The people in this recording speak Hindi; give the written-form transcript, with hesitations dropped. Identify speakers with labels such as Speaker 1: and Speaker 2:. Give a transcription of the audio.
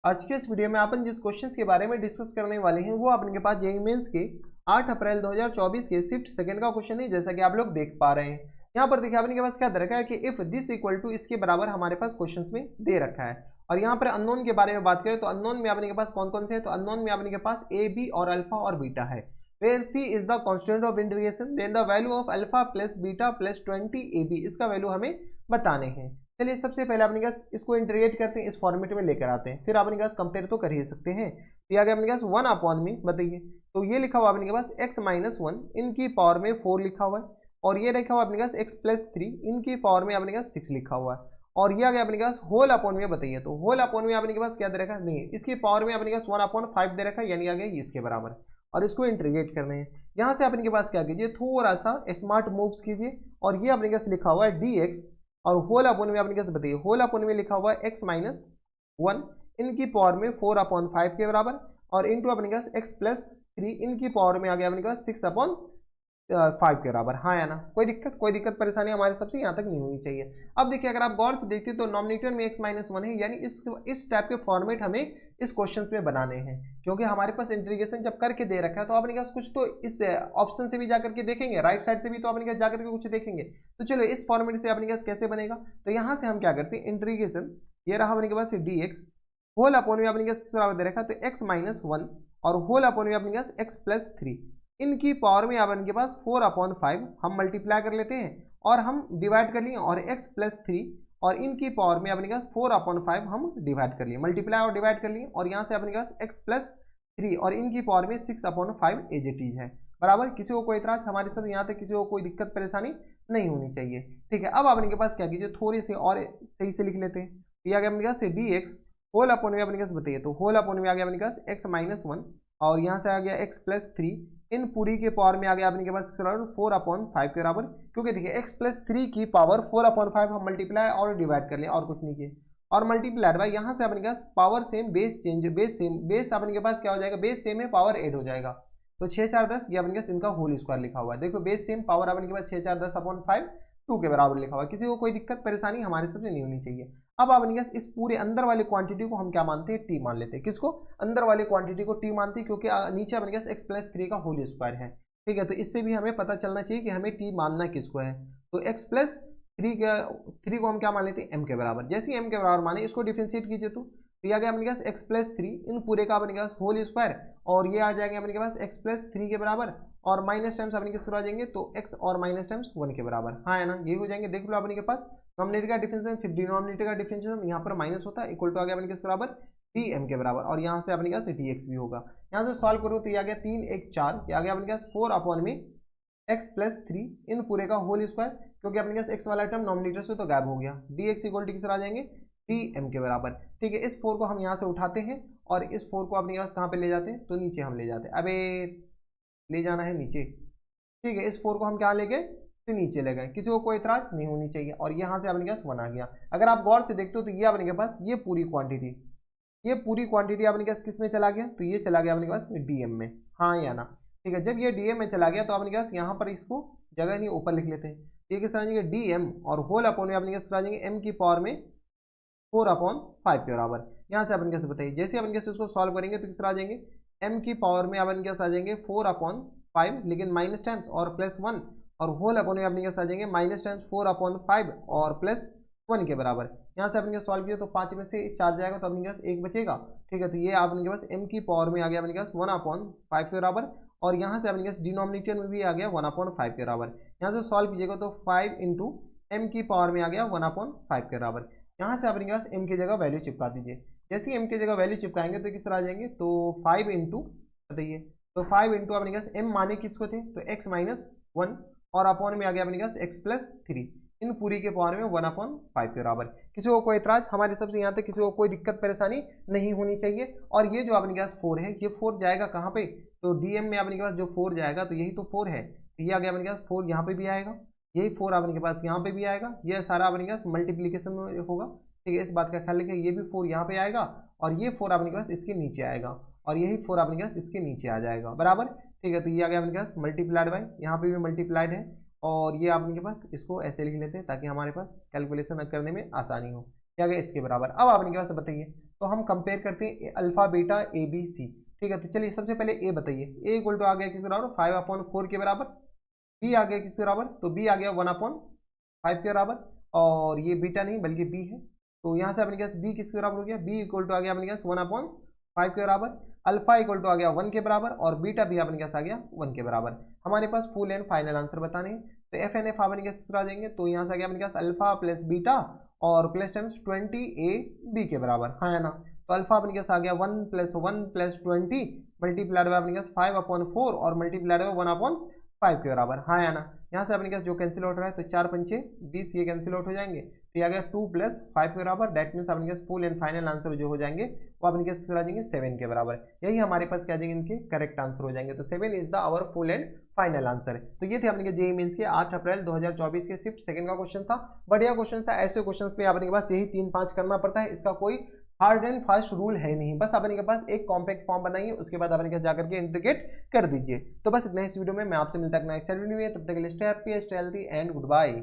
Speaker 1: आज के इस वीडियो में अपन जिस क्वेश्चंस के बारे में डिस्कस करने वाले हैं वो अपने के पास जेईई मेंस के 8 अप्रैल 2024 के शिफ्ट सेकंड का क्वेश्चन है, जैसा कि आप लोग देख पा रहे हैं। यहाँ पर देखिए अपने के पास क्या दे रखा है कि इफ दिस इक्वल टू इसके बराबर हमारे पास क्वेश्चंस में दे रखा है। और यहाँ पर अननोन के बारे में बात करें तो अननोन में अपने के पास कौन कौन से है, तो अननोन में अपने के पास ए बी और अल्फा और बीटा है। Where C is the constant of integration, then the value of alpha plus beta plus 20 A B, इसका वैल्यू हमें बताने हैं। चलिए सबसे पहले अपने पास इसको इंटीग्रेट करते हैं, इस फॉर्मेट में लेकर आते हैं, फिर अपने पास कंपेयर तो कर ही सकते हैं। तो आ गया अपने पास 1 अपॉन में, बताइए तो ये लिखा हुआ अपने पास x माइनस 1 इनकी पावर में 4 लिखा हुआ है, और ये लिखा हुआ अपने पास x प्लस 3 इनकी पावर में अपने पास 6 लिखा हुआ है, और ये आ गया अपने पास होल अपॉन में, बताइए तो होल अपॉन में अपने के पास क्या दे रखा है, नहीं इसकी पावर में अपने पास 1/5 दे रखा है, यानी आ गया इसके बराबर, और इसको इंटीग्रेट करने हैं। यहाँ से अपने के पास क्या कीजिए, थोड़ा सा स्मार्ट मूव्स कीजिए, और ये अपने पास लिखा हुआ है dx, और होल अपॉन में अपने कैसे बताइए, होल अपॉन में लिखा हुआ है x माइनस 1 इनकी पावर में 4/5 के बराबर, और इंटू अपने पास x प्लस 3 इनकी पावर में आ गया अपने पास 6/5 के बराबर। हाँ या ना, कोई दिक्कत परेशानी हमारे सबसे यहाँ तक नहीं होनी चाहिए। अब देखिए अगर आप गौर से देखते तो नॉमिनेटर में x माइनस 1 है, यानी इस टाइप के फॉर्मेट हमें इस क्वेश्चन में बनाने हैं, क्योंकि हमारे पास इंटीग्रेशन जब करके दे रखा है तो अपने पास कुछ तो इस ऑप्शन से भी जाकर के देखेंगे, राइट साइड से भी तो अपने पास जाकर के कुछ देखेंगे। तो चलो इस फॉर्मेट से अपने पास कैसे बनेगा, तो यहाँ से हम क्या करते हैं, इंटीग्रेशन ये रहा अपने के पास dx होल अपॉन में अपने पास बराबर दे रखा है, तो x माइनस 1 और होल अपॉन में अपने पास x प्लस 3 इनकी पावर में अपन के पास 4/5 हम मल्टीप्लाई कर लेते हैं और हम डिवाइड कर लिए, और x प्लस 3 और इनकी पावर में अपने पास 4/5 हम डिवाइड कर लिए, मल्टीप्लाई और डिवाइड कर लिए, और यहाँ से अपने पास x प्लस 3 और इनकी पावर में 6/5 एज इट इज है बराबर। किसी को कोई इतराज हमारे साथ यहाँ तक किसी को कोई दिक्कत परेशानी नहीं होनी चाहिए, ठीक है। अब अपने के पास क्या कीजिए, थोड़ी सी और सही से लिख लेते हैं। ये आ गया अपने पास dx होल अपॉन में अपने पास बताइए, तो होल अपॉन में आ गया अपने पास x माइनस 1 और यहाँ से आ गया x प्लस 3 इन पूरी के पावर में आ गया अपने के पास 4/5 के बराबर, क्योंकि देखिए x प्लस 3 की पावर 4/5 हम मल्टीप्लाई और डिवाइड कर लिया और कुछ नहीं किए, और मल्टीप्लाइड बाय यहाँ से अपने के पास power same base change, base अपने के पास क्या हो जाएगा, बेस सेम है पावर ऐड हो जाएगा, तो 6 4 10 ये अपने के पास इनका होल स्क्वायर लिखा हुआ है। देखो बेस सेम पावर अपने के पास 6 4 10/5 2 के बराबर लिखा हुआ है, किसी को कोई दिक्कत परेशानी हमारे सबसे नहीं होनी चाहिए। अब अपने पास इस पूरे अंदर वाले क्वांटिटी को हम क्या मानते हैं, टी मान लेते हैं। किसको, अंदर वाले क्वांटिटी को टी मानते हैं, क्योंकि नीचे अपने पास x प्लस 3 का होल स्क्वायर है, ठीक है। तो इससे भी हमें पता चलना चाहिए कि हमें टी मानना किसको है, तो x प्लस 3 को हम क्या मान लेते हैं, m के बराबर। जैसे ही m के बराबर माने इसको डिफ्रेंशिएट कीजिए, तो ये आ गया अपने पास x प्लस 3 इन पूरे का अपने पास होल स्क्वायर, और ये आ जाएगा अपने पास x प्लस 3 के बराबर, और माइनस टाइम्स अपने के शुरू आ जाएंगे, तो x और माइनस टाइम्स 1 के बराबर। हाँ है ना, ये हो जाएंगे। देख लो अपने के पास नॉमिनेटर का डिफरेंशिएशन फिर डिनोमिनेटर का डिफरेंशिएशन यहाँ पर माइनस होता है, इक्वल टू आ गया अपने के बराबर dm के बराबर, और यहाँ से अपने पास dx भी होगा। यहाँ से सॉल्व करो तो ये आ गया 3 1 4, ये आ गया अपने पास 4 अपॉन में x प्लस 3 इन पूरे का होल स्क्वायर, क्योंकि अपने पास x वाला टर्म नॉमिनेटर से तो गायब हो गया, dx इक्वल टू किस आ जाएंगे dm के बराबर, ठीक है। इस 4 को हम यहाँ से उठाते हैं और इस 4 को अपने पास कहाँ पे ले जाते हैं, तो नीचे हम ले जाते हैं। अबे ले जाना है नीचे, ठीक है। इस 4 को हम क्या ले गए, तो नीचे ले गए, किसी को कोई इतराज नहीं होनी चाहिए, और यहाँ से अपने पास 1 आ गया। अगर आप गौर से देखते हो तो ये अपने के पास ये पूरी क्वांटिटी अपने पास किस में चला गया, तो ये चला गया अपने पास डीएम में। हाँ या ना, ठीक है। जब ये डीएम में चला गया तो अपने पास यहाँ पर इसको जगह नहीं ऊपर लिख लेते हैं, ये किस तरह डीएम और होल अपॉन में अपने पास आ जाएंगे m की पावर में 4/5 के बराबर। यहाँ से अपन कैसे बताइए, जैसे अपन कैसे इसको सॉल्व करेंगे तो किस तरह आ जाएंगे, m की पावर में अपन कैसे आ जाएंगे 4/5 लेकिन माइनस टाइम्स और प्लस 1, और होल अपॉन में अपने कैसे आ जाएंगे माइनस टाइम्स 4/5 और प्लस 1 के बराबर। यहाँ से अपने सॉल्व किया तो 5 में से 4 जाएगा तो अपने पास 1 बचेगा, ठीक है। तो ये अपने के पास m की पावर में आ गया अपने पास 1/5 के बराबर, और यहाँ से अपने पास डिनोमिनेटर में भी आ गया 1/5 के बराबर। यहाँ से सॉल्व कीजिएगा तो 5 इंटू m की पावर में आ गया 1/5 के बराबर। यहाँ से अपने पास m की जगह वैल्यू चिपका दीजिए, जैसे ही m की जगह वैल्यू चिपकाएंगे तो किस तरह आ जाएंगे, तो 5 इंटू बताइए, तो 5 इंटू अपने पास m माने किसको थे, तो x माइनस 1 और अपॉन में आ गया अपने पास x प्लस 3 इन पूरी के पावर में 1/5 के बराबर। किसी को कोई इतराज हमारे सबसे यहाँ तक किसी को कोई दिक्कत परेशानी नहीं होनी चाहिए। और ये जो अपने पास 4 है, ये 4 जाएगा कहाँ पे, तो डीएम में अपने पास जो 4 जाएगा तो यही तो 4 है, तो ये आ गया अपने पास 4 यहाँ पे भी आएगा, यही 4 अपने के पास यहाँ पे भी आएगा, ये सारा अपने पास मल्टीप्लीकेशन में होगा, ठीक है। इस बात का ख्याल रखिए, ये भी 4 यहाँ पे आएगा और ये 4 अपने पास इसके नीचे आएगा, और यही 4 अपने पास इसके नीचे आ जाएगा बराबर, ठीक है। तो ये आ गया अपने पास मल्टीप्लाइड बाय, यहाँ पे भी मल्टीप्लाइड है, और ये आपके पास इसको ऐसे लिख लेते हैं ताकि हमारे पास कैलकुलेशन करने में आसानी हो। क्या गया इसके बराबर। अब आपने के पास बताइए तो हम कंपेयर करते हैं alpha beta A B C. ठीक है, तो चलिए सबसे पहले ए बताइए। ए इक्वल टू आ गया किसके बराबर 5/4 के बराबर। बी आ गया किसके बराबर, तो बी आ गया 1/5 के बराबर, और ये बीटा नहीं बल्कि बी है, तो यहाँ से अपने पास बी किसके बराबर हो गया, बी इक्वल टू आ गया अपने पास 1/5 के बराबर। अल्फा इक्वल टू आ गया 1 के बराबर, और बीटा भी अपने पास आ गया 1 के बराबर। हमारे पास फुल एंड फाइनल आंसर बताने हैं, तो एफ एन एफ अपने पास किस तरह आ जाएंगे, तो यहाँ से आ गया अपने पास अल्फा प्लस बीटा और प्लस टाइम्स 20 ए बी के बराबर, हाँ है ना। तो अल्फा अपने पास आ गया 1 + 1 + 20 मल्टीप्लाइड बाय अपने पास 5/4 और मल्टीप्लाइड बाय 1/5 के बराबर, हाँ है ना। यहाँ से अपने पास जो कैंसिल आउट रहा है, तो 4 पंचे 20 ये कैंसिल आउट हो जाएंगे, तो ये आ गया 2 + 5 के बराबर। दैट मीन्स अपने पास फुल एंड फाइनल आंसर जो हो जाएंगे वो अपने पास आ जाएंगे 7 के बराबर। यही हमारे पास क्या जाएंगे, इनके करेक्ट आंसर हो जाएंगे। तो 7 is the our full and final answer. तो ये थे अपने जेईई मेंस के 8 अप्रैल 2024 के शिफ्ट सेकंड का क्वेश्चन था। बढ़िया क्वेश्चन था। ऐसे क्वेश्चन में अपने के पास यही 3-5 करना पड़ता है, इसका कोई हार्ड एंड फास्ट रूल है नहीं। बस अपने के पास एक कॉम्पैक्ट फॉर्म बनाइए, उसके बाद अपने के जाकर के इंटीग्रेट कर दीजिए। तो बस इतना इस वीडियो में, मैं आपसे मिलता है नेक्स्ट वीडियो में। तब तक के लिए stay happy, stay healthy and good bye.